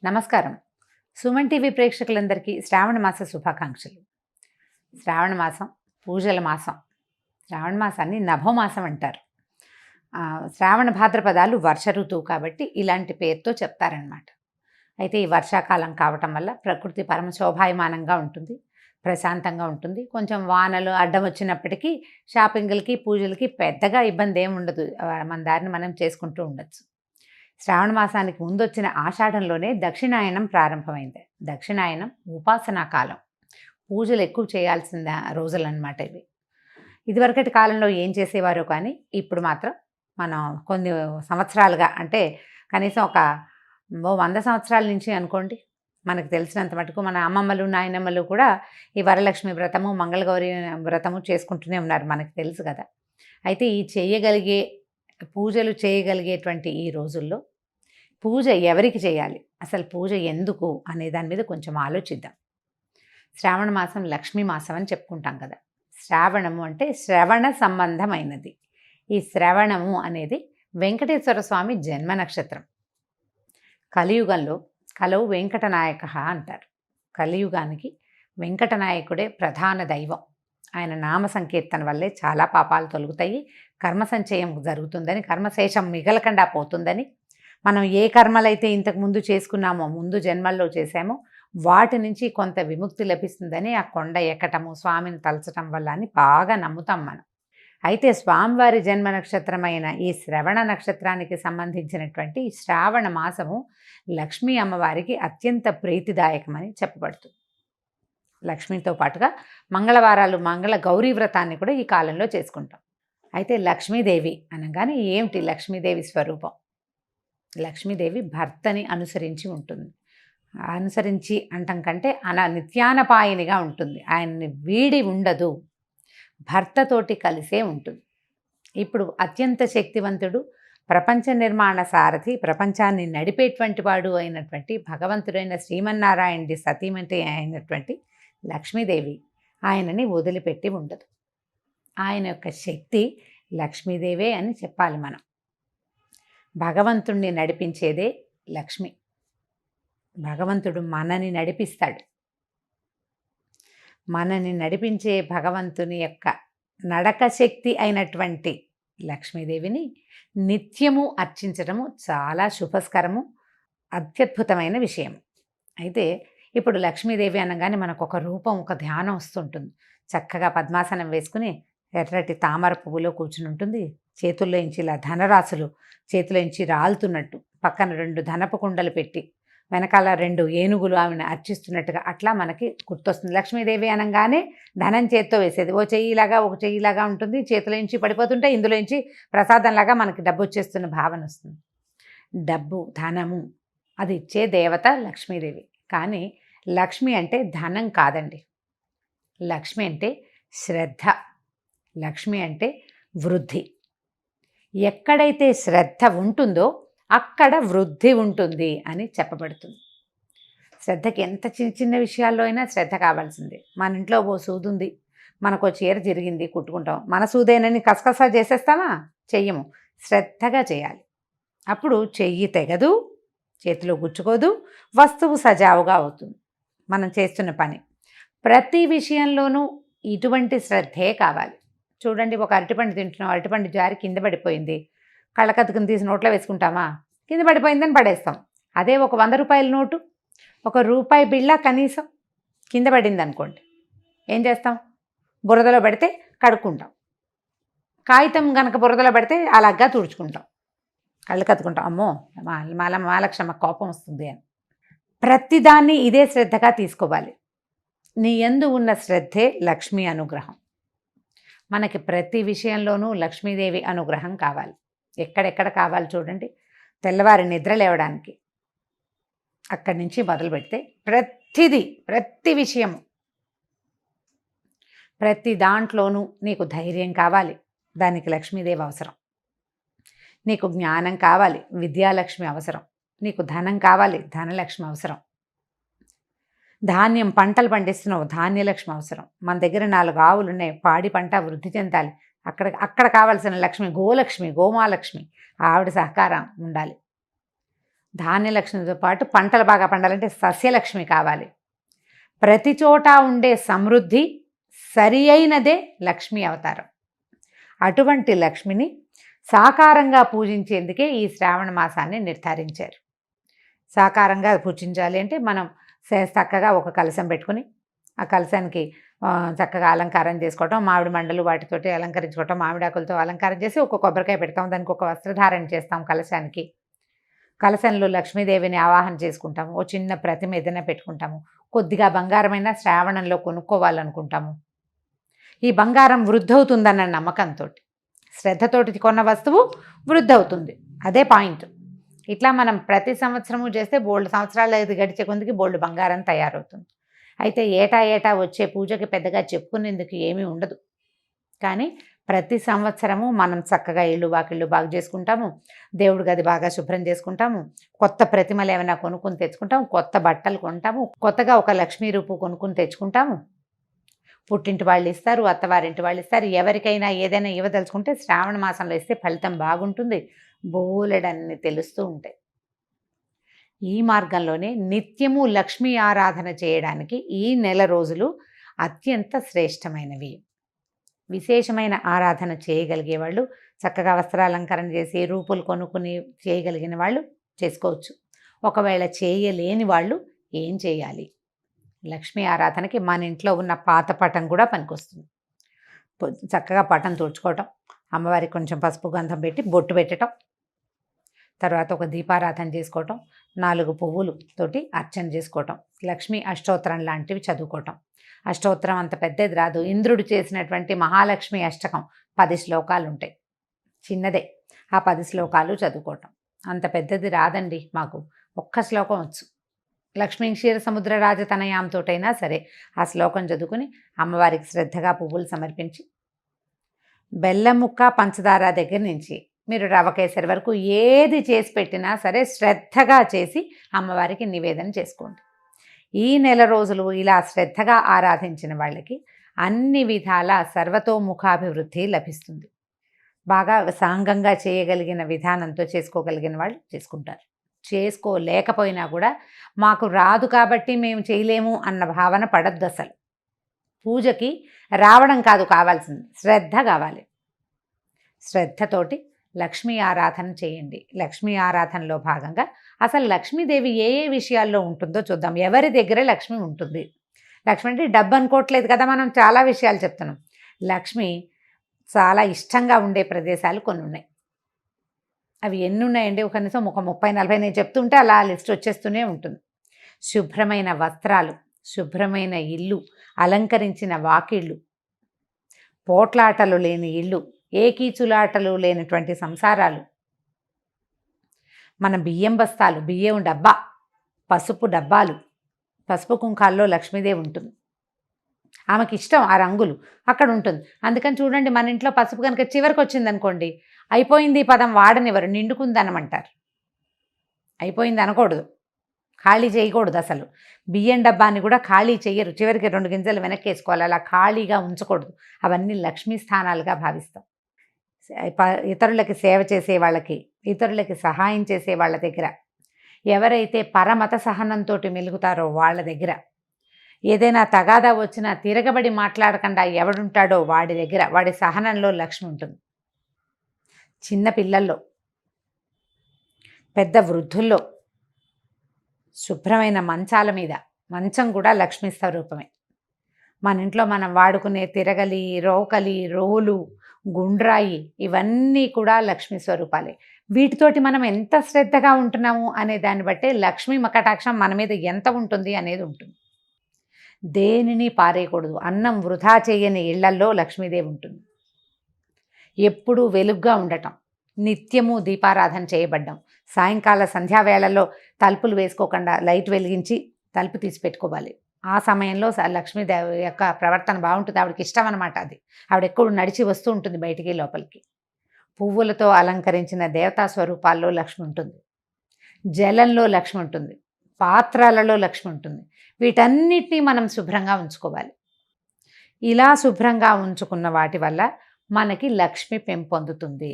నమస్కారం. సుమన్ టీవీ ప్రేక్షకులందరికీ శ్రావణ మాస శుభాకాంక్షలు. శ్రావణ మాసం పూజల మాసం. శ్రావణ మాసాన్ని నభోమాసం అంటారు. శ్రావణ భాద్రపదాలు వర్ష ఋతువు కాబట్టి ఇలాంటి పేరుతో చెప్తారనమాట. అయితే ఈ వర్షాకాలం కావటం వల్ల ప్రకృతి పరమ శోభాయమానంగా ఉంటుంది, ప్రశాంతంగా ఉంటుంది. కొంచెం వానలు అడ్డం వచ్చినప్పటికీ షాపింగ్లకి పూజలకి పెద్దగా ఇబ్బంది ఏమి ఉండదు. మన దారిని మనం చేసుకుంటూ ఉండొచ్చు. శ్రావణ మాసానికి ముందొచ్చిన ఆషాఢంలోనే దక్షిణాయనం ప్రారంభమైంది. దక్షిణాయనం ఉపాసనా కాలం, పూజలు ఎక్కువ చేయాల్సిన రోజులు అన్నమాట ఇవి. ఇదివరకటి కాలంలో ఏం చేసేవారో కానీ ఇప్పుడు మాత్రం మనం కొన్ని సంవత్సరాలుగా, అంటే కనీసం ఒక 100 సంవత్సరాల నుంచి అనుకోండి, మనకు తెలిసినంత మటుకు మన అమ్మమ్మలు నాయనమ్మలు కూడా ఈ వరలక్ష్మి వ్రతము మంగళగౌరి వ్రతము చేసుకుంటూనే ఉన్నారు, మనకు తెలుసు కదా. అయితే ఈ పూజలు చేయగలిగేటువంటి ఈ రోజుల్లో పూజ ఎవరికి చేయాలి, అసలు పూజ ఎందుకు అనే దాని మీద కొంచెం ఆలోచిద్దాం. శ్రావణ మాసం లక్ష్మీ మాసం అని చెప్పుకుంటాం కదా. శ్రావణము అంటే శ్రవణ సంబంధమైనది. ఈ శ్రవణము అనేది వెంకటేశ్వర స్వామి జన్మ నక్షత్రం. కలియుగంలో కలవు వెంకటనాయక అంటారు. కలియుగానికి వెంకటనాయకుడే ప్రధాన దైవం. ఆయన నామ సంకీర్తన వల్లే చాలా పాపాలు తొలగుతాయి, కర్మ సంచయం జరుగుతుందని, కర్మశేషం మిగలకుండా పోతుందని, మనం ఏ కర్మలైతే ఇంతకుముందు చేసుకున్నామో, ముందు జన్మల్లో చేశామో వాటి నుంచి కొంత విముక్తి లభిస్తుందని ఆ కొండ ఎక్కటము, స్వామిని తలచటం వల్ల అని బాగా నమ్ముతాం మనం. అయితే స్వామివారి జన్మ నక్షత్రమైన ఈ శ్రవణ నక్షత్రానికి సంబంధించినటువంటి శ్రావణ మాసము లక్ష్మీ అమ్మవారికి అత్యంత ప్రీతిదాయకమని చెప్పబడుతుంది. లక్ష్మితో పాటుగా మంగళవారాలు మంగళ గౌరీ వ్రతాన్ని కూడా ఈ కాలంలో చేసుకుంటాం. అయితే లక్ష్మీదేవి అనగానే ఏమిటి లక్ష్మీదేవి స్వరూపం? లక్ష్మీదేవి భర్తని అనుసరించి ఉంటుంది. అనుసరించి అంటం కంటే నిత్యానపాయనిగా ఉంటుంది. ఆయన్ని వీడి ఉండదు, భర్తతోటి కలిసే ఉంటుంది. ఇప్పుడు అత్యంత శక్తివంతుడు, ప్రపంచ నిర్మాణ సారథి, ప్రపంచాన్ని నడిపేటువంటి వాడు అయినటువంటి భగవంతుడైన శ్రీమన్నారాయణుడి సతీమణి అయినటువంటి లక్ష్మీదేవి ఆయనని వదిలిపెట్టి ఉండదు. ఆయన యొక్క శక్తి లక్ష్మీదేవే అని చెప్పాలి మనం. భగవంతుణ్ణి నడిపించేదే లక్ష్మి. భగవంతుడు మనని నడిపిస్తాడు. మనని నడిపించే భగవంతుని యొక్క నడక శక్తి అయినటువంటి లక్ష్మీదేవిని నిత్యము అర్చించడము చాలా శుభస్కరము, అత్యద్భుతమైన విషయం. అయితే ఇప్పుడు లక్ష్మీదేవి అనగానే మనకు ఒక రూపం, ఒక ధ్యానం వస్తుంటుంది. చక్కగా పద్మాసనం వేసుకుని ఎర్రటి తామర పువ్వులో కూర్చుని ఉంటుంది. చేతుల్లో ఇంచి ఇలా ధనరాశులు చేతిలో ఇంచి రాలుతున్నట్టు, పక్కన 2 ధనపు కుండలు పెట్టి వెనకాల 2 ఏనుగులు ఆమెను అర్చిస్తున్నట్టుగా అట్లా మనకి గుర్తొస్తుంది. లక్ష్మీదేవి అనగానే ధనం చేత్తో వేసేది, ఓ చెయ్యిలాగా ఒక చెయ్యిలాగా ఉంటుంది. చేతిలో ఇంచి పడిపోతుంటే ఇందులో ఇంచి ప్రసాదంలాగా మనకి డబ్బు వచ్చేస్తున్న భావన వస్తుంది. డబ్బు, ధనము అది ఇచ్చే దేవత లక్ష్మీదేవి. కానీ లక్ష్మి అంటే ధనం కాదండి. లక్ష్మి అంటే శ్రద్ధ. లక్ష్మి అంటే వృద్ధి. ఎక్కడైతే శ్రద్ధ ఉంటుందో అక్కడ వృద్ధి ఉంటుంది అని చెప్పబడుతుంది. శ్రద్ధకి ఎంత చిన్న చిన్న విషయాల్లో అయినా శ్రద్ధ కావాల్సిందే. మన ఇంట్లో ఓ సూది ఉంది, మనకు చీర జరిగింది, కుట్టుకుంటాం. మన సూదేనని కసకసా చేసేస్తామా? చెయ్యము. శ్రద్ధగా చేయాలి. అప్పుడు చెయ్యి తెగదు, చేతిలో గుచ్చుకోదు, వస్తువు సజావుగా అవుతుంది మనం చేస్తున్న పని. ప్రతి విషయంలోనూ ఇటువంటి శ్రద్ధే కావాలి. చూడండి, ఒక అరటిపండు తింటున్నాం, అరటిపండు జారి కింద పడిపోయింది. కళ్ళకత్తుకుని తీసి నోట్లో వేసుకుంటామా? కింద పడిపోయిందని పడేస్తాం. అదే ఒక 100 రూపాయల నోటు, ఒక రూపాయి బిళ్ళ కనీసం కింద పడింది అనుకోండి, ఏం చేస్తాం? బురదలో పడితే కడుక్కుంటాం. కాగితం కనుక బురదలో పడితే అలాగా తుడుచుకుంటాం, కళ్ళు కత్తుకుంటాం. అమ్మో మహాలక్ష్మ కోపం వస్తుంది అని. ప్రతిదాన్ని ఇదే శ్రద్ధగా తీసుకోవాలి. నీ యందు ఉన్న శ్రద్ధే లక్ష్మీ అనుగ్రహం. మనకి ప్రతి విషయంలోనూ లక్ష్మీదేవి అనుగ్రహం కావాలి. ఎక్కడెక్కడ కావాలి చూడండి. తెల్లవారి నిద్ర లేవడానికి అక్కడి నుంచి మొదలు పెడితే ప్రతి విషయము, ప్రతి దాంట్లోనూ నీకు ధైర్యం కావాలి, దానికి లక్ష్మీదేవి అవసరం. నీకు జ్ఞానం కావాలి, విద్యాలక్ష్మి అవసరం. నీకు ధనం కావాలి, ధనలక్ష్మి అవసరం. ధాన్యం పంటలు పండిస్తున్నావు, ధాన్యలక్ష్మి అవసరం. మన దగ్గర 4 ఆవులు ఉన్నాయి, పాడి పంట వృద్ధి చెందాలి, అక్కడ కావాల్సిన లక్ష్మి గోలక్ష్మి, గోమాలక్ష్మి, ఆవిడ సహకారం ఉండాలి. ధాన్యలక్ష్మితో పాటు పంటలు బాగా పండాలంటే సస్యలక్ష్మి కావాలి. ప్రతి చోట ఉండే సమృద్ధి సరి అయినదే లక్ష్మీ అవతారం. అటువంటి లక్ష్మిని సాకారంగా పూజించేందుకే ఈ శ్రావణ మాసాన్ని నిర్ధారించారు. సాకారంగా పూజించాలి అంటే మనం చక్కగా ఒక కలశం పెట్టుకుని ఆ కలశానికి చక్కగా అలంకారం చేసుకోవటం, మామిడి మండలు వాటితోటి అలంకరించుకోవటం, మామిడాకులతో అలంకారం చేసి ఒక కొబ్బరికాయ పెడతాం, దానికి ఒక వస్త్రధారణ చేస్తాం కలశానికి. కలశంలో లక్ష్మీదేవిని ఆవాహన చేసుకుంటాము. ఓ చిన్న ప్రతిమ ఏదైనా పెట్టుకుంటాము. కొద్దిగా బంగారమైన శ్రావణంలో కొనుక్కోవాలనుకుంటాము. ఈ బంగారం వృద్ధవుతుందన్న నమ్మకంతో, శ్రద్ధతోటి కొన్న వస్తువు వృద్ధవుతుంది, అదే పాయింట్. ఇట్లా మనం ప్రతి సంవత్సరము చేస్తే బోల్డ్ సంవత్సరాలు గడిచే కొందికి బోల్డ్ బంగారం తయారవుతుంది. అయితే ఏటా వచ్చే పూజకి పెద్దగా చెప్పుకునేందుకు ఏమీ ఉండదు. కానీ ప్రతి సంవత్సరము మనం చక్కగా ఇళ్ళు వాకిళ్ళు బాగు చేసుకుంటాము, దేవుడి గది బాగా శుభ్రం చేసుకుంటాము, కొత్త ప్రతిమలు ఏమైనా కొనుక్కుని తెచ్చుకుంటాము, కొత్త బట్టలు కొంటాము, కొత్తగా ఒక లక్ష్మీ రూపు కొనుక్కుని తెచ్చుకుంటాము. పుట్టింటి వాళ్ళు ఇస్తారు, అత్తవారింటి వాళ్ళు ఇస్తారు. ఎవరికైనా ఏదైనా ఇవ్వదలుచుకుంటే శ్రావణ మాసంలో ఇస్తే ఫలితం బాగుంటుంది. బోలెడన్ని తెలుస్తూ ఉంటాయి. ఈ మార్గంలోనే నిత్యము లక్ష్మీ ఆరాధన చేయడానికి ఈ నెల రోజులు అత్యంత శ్రేష్టమైనవి. విశేషమైన ఆరాధన చేయగలిగే వాళ్ళు చక్కగా వస్త్రాలంకరణ చేసి రూపులు కొనుక్కుని చేయగలిగిన వాళ్ళు చేసుకోవచ్చు. ఒకవేళ చేయలేని వాళ్ళు ఏం చేయాలి? లక్ష్మీ ఆరాధనకి మన ఇంట్లో ఉన్న పాత పటం కూడా పనికొస్తుంది. చక్కగా పటం తుడుచుకోవటం, అమ్మవారికి కొంచెం పసుపు గంధం పెట్టి బొట్టు పెట్టడం, తర్వాత ఒక దీపారాధన చేసుకోవటం, 4 పువ్వులు తోటి అర్చన చేసుకోవటం, లక్ష్మీ అష్టోత్తరం లాంటివి చదువుకోవటం. అష్టోత్తరం అంత పెద్దది రాదు. ఇంద్రుడు చేసినటువంటి మహాలక్ష్మి అష్టకం 10 శ్లోకాలు ఉంటాయి, చిన్నదే. ఆ 10 శ్లోకాలు చదువుకోవటం. అంత పెద్దది రాదండి మాకు, ఒక్క శ్లోకం వచ్చు. లక్ష్మీ క్షీర సముద్ర రాజతనయాంతోటైనా సరే ఆ శ్లోకం చదువుకుని అమ్మవారికి శ్రద్ధగా పువ్వులు సమర్పించి, బెల్లం ముక్క పంచదార దగ్గర నుంచి మీరు రవ కేసరి వరకు ఏది చేసి పెట్టినా సరే శ్రద్ధగా చేసి అమ్మవారికి నివేదన చేసుకోండి. ఈ నెల రోజులు ఇలా శ్రద్ధగా ఆరాధించిన వాళ్ళకి అన్ని విధాల సర్వతోముఖాభివృద్ధి లభిస్తుంది. బాగా సాంగంగా చేయగలిగిన విధానంతో చేసుకోగలిగిన వాళ్ళు చేసుకుంటారు. చేసుకోలేకపోయినా కూడా మాకు రాదు కాబట్టి మేము చేయలేము అన్న భావన పడద్దు. అసలు పూజకి రావడం కాదు కావాల్సింది, శ్రద్ధ కావాలి. శ్రద్ధతోటి లక్ష్మీ ఆరాధన చేయండి. లక్ష్మీ ఆరాధనలో భాగంగా అసలు లక్ష్మీదేవి ఏ ఏ విషయాల్లో ఉంటుందో చూద్దాం. ఎవరి దగ్గర లక్ష్మి ఉంటుంది? లక్ష్మి అంటే డబ్బు అనుకోవట్లేదు కదా, మనం చాలా విషయాలు చెప్తున్నాం. లక్ష్మి చాలా ఇష్టంగా ఉండే ప్రదేశాలు కొన్ని ఉన్నాయి. అవి ఎన్ని ఉన్నాయండి? కనీసం ఒక 30-40 నేను చెప్తుంటే అలా లిస్ట్ వచ్చేస్తూనే ఉంటుంది. శుభ్రమైన వస్త్రాలు, శుభ్రమైన ఇల్లు, అలంకరించిన వాకిళ్ళు, పోట్లాటలు లేని ఇల్లు, ఏ కీచులాటలు లేనటువంటి సంసారాలు, మన బియ్యం బస్తాలు, బియ్యం డబ్బా, పసుపు డబ్బాలు, పసుపు కుంకాల్లో లక్ష్మీదేవి ఉంటుంది. ఆమెకి ఇష్టం ఆ రంగులు, అక్కడ ఉంటుంది. అందుకని చూడండి, మన ఇంట్లో పసుపు కనుక చివరికి వచ్చింది అనుకోండి, అయిపోయింది పదం వాడనివ్వరు, నిండుకుందనమంటారు. అయిపోయింది అనకూడదు, ఖాళీ చేయకూడదు. అసలు బియ్యం డబ్బాని కూడా ఖాళీ చేయరు, చివరికి 2 గింజలు వెనక్కి వేసుకోవాలి, అలా ఖాళీగా ఉంచకూడదు. అవన్నీ లక్ష్మీ స్థానాలుగా భావిస్తాం. ఇతరులకి సేవ చేసే వాళ్ళకి, ఇతరులకి సహాయం చేసే వాళ్ళ దగ్గర, ఎవరైతే పరమత సహనంతో మెలుగుతారో వాళ్ళ దగ్గర, ఏదైనా తగాదా వచ్చినా తిరగబడి మాట్లాడకుండా ఎవడుంటాడో వాడి దగ్గర, వాడి సహనంలో లక్ష్మి ఉంటుంది. చిన్న పిల్లల్లో, పెద్ద వృద్ధుల్లో, శుభ్రమైన మంచాల మీద, మంచం కూడా లక్ష్మీ స్వరూపమే. మన ఇంట్లో మనం వాడుకునే తిరగలి, రోకలి, రోలు, గుండ్రాయి, ఇవన్నీ కూడా లక్ష్మీ స్వరూపాలే. వీటితోటి మనం ఎంత శ్రద్ధగా ఉంటున్నాము అనే దాన్ని బట్టే లక్ష్మీ మకటాక్షం మన మీద ఎంత ఉంటుంది అనేది ఉంటుంది. దేనిని పారేయకూడదు. అన్నం వృధా చేయని ఇళ్లల్లో లక్ష్మీదేవి ఉంటుంది. ఎప్పుడూ వెలుగ్గా ఉండటం, నిత్యము దీపారాధన చేయబడ్డం, సాయంకాల సంధ్యావేళల్లో తలుపులు వేసుకోకుండా లైట్ వెలిగించి తలుపు తీసి పెట్టుకోవాలి. ఆ సమయంలో లక్ష్మీదేవి యొక్క ప్రవర్తన బాగుంటుంది. ఆవిడకి ఇష్టం అనమాట అది. ఆవిడ ఎప్పుడు నడిచి వస్తూ ఉంటుంది బయటికి లోపలికి. పువ్వులతో అలంకరించిన దేవతా స్వరూపాల్లో లక్ష్మి ఉంటుంది, జలంలో లక్ష్మి ఉంటుంది, పాత్రలలో లక్ష్మి ఉంటుంది. వీటన్నిటినీ మనం శుభ్రంగా ఉంచుకోవాలి. ఇలా శుభ్రంగా ఉంచుకున్న వాటి వల్ల మనకి లక్ష్మి పెంపొందుతుంది.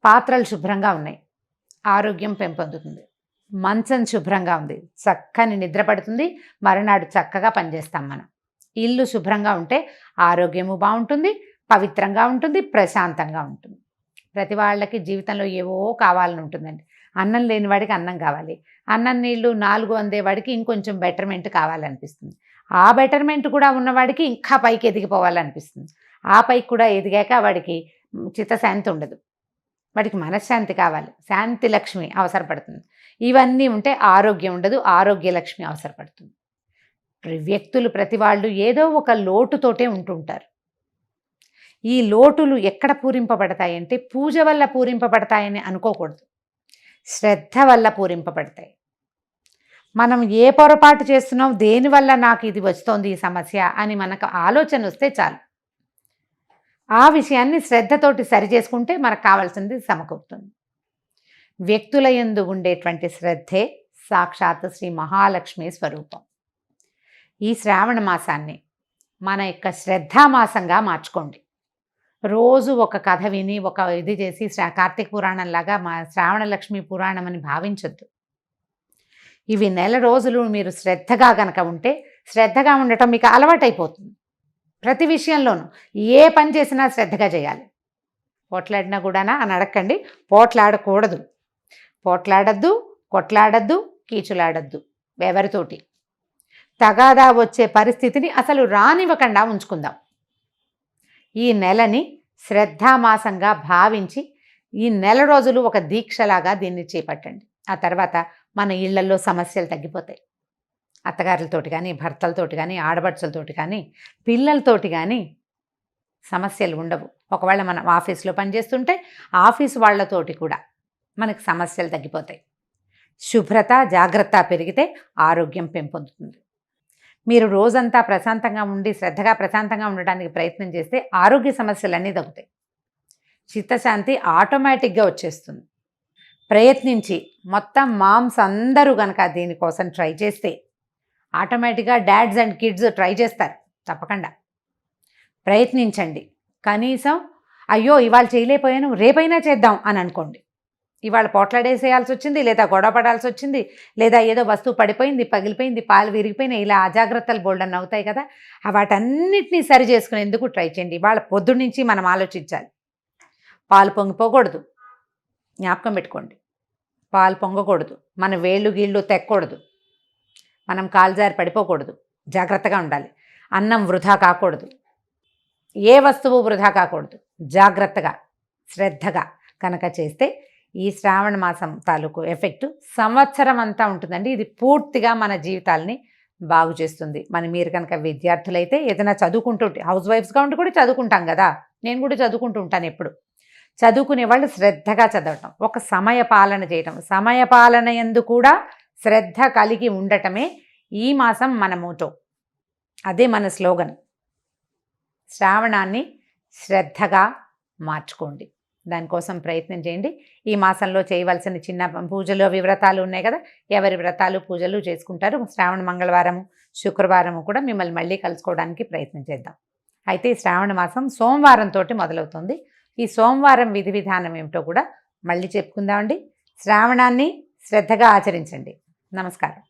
పాత్రలు శుభ్రంగా ఉన్నాయి, ఆరోగ్యం పెంపొందుతుంది. మంచం శుభ్రంగా ఉంది, చక్కని నిద్ర పడుతుంది, మరునాడు చక్కగా పనిచేస్తాం మనం. ఇల్లు శుభ్రంగా ఉంటే ఆరోగ్యము బాగుంటుంది, పవిత్రంగా ఉంటుంది, ప్రశాంతంగా ఉంటుంది. ప్రతి వాళ్ళకి జీవితంలో ఏవో కావాలని ఉంటుందండి. అన్నం లేని వాడికి అన్నం కావాలి, అన్నం నీళ్ళు 4 అందేవాడికి ఇంకొంచెం బెటర్మెంట్ కావాలనిపిస్తుంది, ఆ బెటర్మెంట్ కూడా ఉన్నవాడికి ఇంకా పైకి ఎదిగిపోవాలనిపిస్తుంది, ఆ పైకి కూడా ఎదిగాక వాడికి చిత్తశాంతి ఉండదు, వాడికి మనశ్శాంతి కావాలి, శాంతి లక్ష్మి అవసరపడుతుంది. ఇవన్నీ ఉంటే ఆరోగ్యం ఉండదు, ఆరోగ్య లక్ష్మి అవసరపడుతుంది. వ్యక్తులు ప్రతి వాళ్ళు ఏదో ఒక లోటుతోటే ఉంటుంటారు. ఈ లోటులు ఎక్కడ పూరింపబడతాయంటే పూజ వల్ల పూరింపబడతాయని అనుకోకూడదు, శ్రద్ధ వల్ల పూరింపబడతాయి. మనం ఏ పొరపాటు చేస్తున్నాం, దేనివల్ల నాకు ఇది వస్తోంది ఈ సమస్య అని మనకు ఆలోచన వస్తే చాలు, ఆ విషయాన్ని శ్రద్ధతోటి సరి చేసుకుంటే మనకు కావాల్సింది సమకూరుతుంది. వ్యక్తుల యందు ఉండేటువంటి శ్రద్ధే సాక్షాత్ శ్రీ మహాలక్ష్మి స్వరూపం. ఈ శ్రావణ మాసాన్ని మన యొక్క శ్రద్ధామాసంగా మార్చుకోండి. రోజు ఒక కథ విని ఒక ఇది చేసి కార్తీక పురాణంలాగా మా శ్రావణ లక్ష్మి పురాణం అని భావించొద్దు. ఇవి నెల రోజులు మీరు శ్రద్ధగా గనక ఉంటే, శ్రద్ధగా ఉండటం మీకు అలవాటైపోతుంది. ప్రతి విషయంలోనూ ఏ పని చేసినా శ్రద్ధగా చేయాలి. పోట్లాడినా కూడానా అని అడగండి, పోట్లాడకూడదు, పోట్లాడద్దు, కొట్లాడద్దు, కీచులాడద్దు, ఎవరితోటి తగాదా వచ్చే పరిస్థితిని అసలు రానివ్వకుండా ఉంచుకుందాం. ఈ నెలని శ్రద్ధామాసంగా భావించి ఈ నెల రోజులు ఒక దీక్షలాగా దీన్ని చేపట్టండి. ఆ తర్వాత మన ఇళ్లలో సమస్యలు తగ్గిపోతాయి. అత్తగారులతోటి కానీ, భర్తలతోటి కానీ, ఆడపడుచులతోటి కానీ, పిల్లలతోటి కానీ సమస్యలు ఉండవు. ఒకవేళ మనం ఆఫీస్లో పనిచేస్తుంటే ఆఫీస్ వాళ్ళతోటి కూడా మనకు సమస్యలు తగ్గిపోతాయి. శుభ్రత, జాగ్రత్త పెరిగితే ఆరోగ్యం పెంపొందుతుంది. మీరు రోజంతా ప్రశాంతంగా ఉండి శ్రద్ధగా ప్రశాంతంగా ఉండడానికి ప్రయత్నం చేస్తే ఆరోగ్య సమస్యలన్నీ తగ్గుతాయి, చిత్తశాంతి ఆటోమేటిక్గా వచ్చేస్తుంది. ప్రయత్నించి మొత్తం మామ్స్ అందరూ కనుక దీనికోసం ట్రై చేస్తే ఆటోమేటిక్గా డాడ్స్ అండ్ కిడ్స్ ట్రై చేస్తారు. తప్పకుండా ప్రయత్నించండి. కనీసం అయ్యో ఇవాళ చేయలేకపోయాను రేపైనా చేద్దాం అని అనుకోండి. ఇవాళ పోట్లాడేసేయాల్సి వచ్చింది, లేదా గొడవ పడాల్సి వచ్చింది, లేదా ఏదో వస్తువు పడిపోయింది, పగిలిపోయింది, పాలు విరిగిపోయినాయి, ఇలా అజాగ్రత్తలు బోల్డన్ అవుతాయి కదా, వాటన్నిటినీ సరి చేసుకునేందుకు ట్రై చేయండి. ఇవాళ పొద్దున్న నుంచి మనం ఆలోచించాలి. పాలు పొంగిపోకూడదు, జ్ఞాపకం పెట్టుకోండి. పాలు పొంగకూడదు, మన వేళ్ళు గీళ్ళు తెక్కకూడదు, మనం కాలుజారి పడిపోకూడదు, జాగ్రత్తగా ఉండాలి. అన్నం వృధా కాకూడదు, ఏ వస్తువు వృధా కాకూడదు. జాగ్రత్తగా శ్రద్ధగా కనుక చేస్తే ఈ శ్రావణ మాసం తాలూకు ఎఫెక్టు సంవత్సరం అంతా ఉంటుందండి. ఇది పూర్తిగా మన జీవితాలని బాగు చేస్తుంది. మీరు కనుక విద్యార్థులైతే ఏదైనా చదువుకుంటూ హౌస్ వైఫ్స్గా ఉండి కూడా చదువుకుంటాం కదా, నేను కూడా చదువుకుంటూ ఉంటాను. ఎప్పుడు చదువుకునే వాళ్ళు శ్రద్ధగా చదవటం, ఒక సమయ పాలన చేయటం, సమయ పాలన యందు కూడా శ్రద్ధ కలిగి ఉండటమే ఈ మాసం మన మోటో, అదే మన స్లోగన్. శ్రావణాన్ని శ్రద్ధగా మార్చుకోండి, దానికోసం ప్రయత్నం చేయండి. ఈ మాసంలో చేయవలసిన చిన్న పూజలు వ్రతాలు ఉన్నాయి కదా, ఎవరి వ్రతాలు పూజలు చేసుకుంటారు. శ్రావణ మంగళవారము శుక్రవారము కూడా మిమ్మల్ని మళ్ళీ కలుసుకోవడానికి ప్రయత్నం చేద్దాం. అయితే ఈ శ్రావణ మాసం సోమవారంతో మొదలవుతుంది. ఈ సోమవారం విధి విధానం ఏమిటో కూడా మళ్ళీ చెప్పుకుందామండి. శ్రావణాన్ని శ్రద్ధగా ఆచరించండి. నమస్కారం.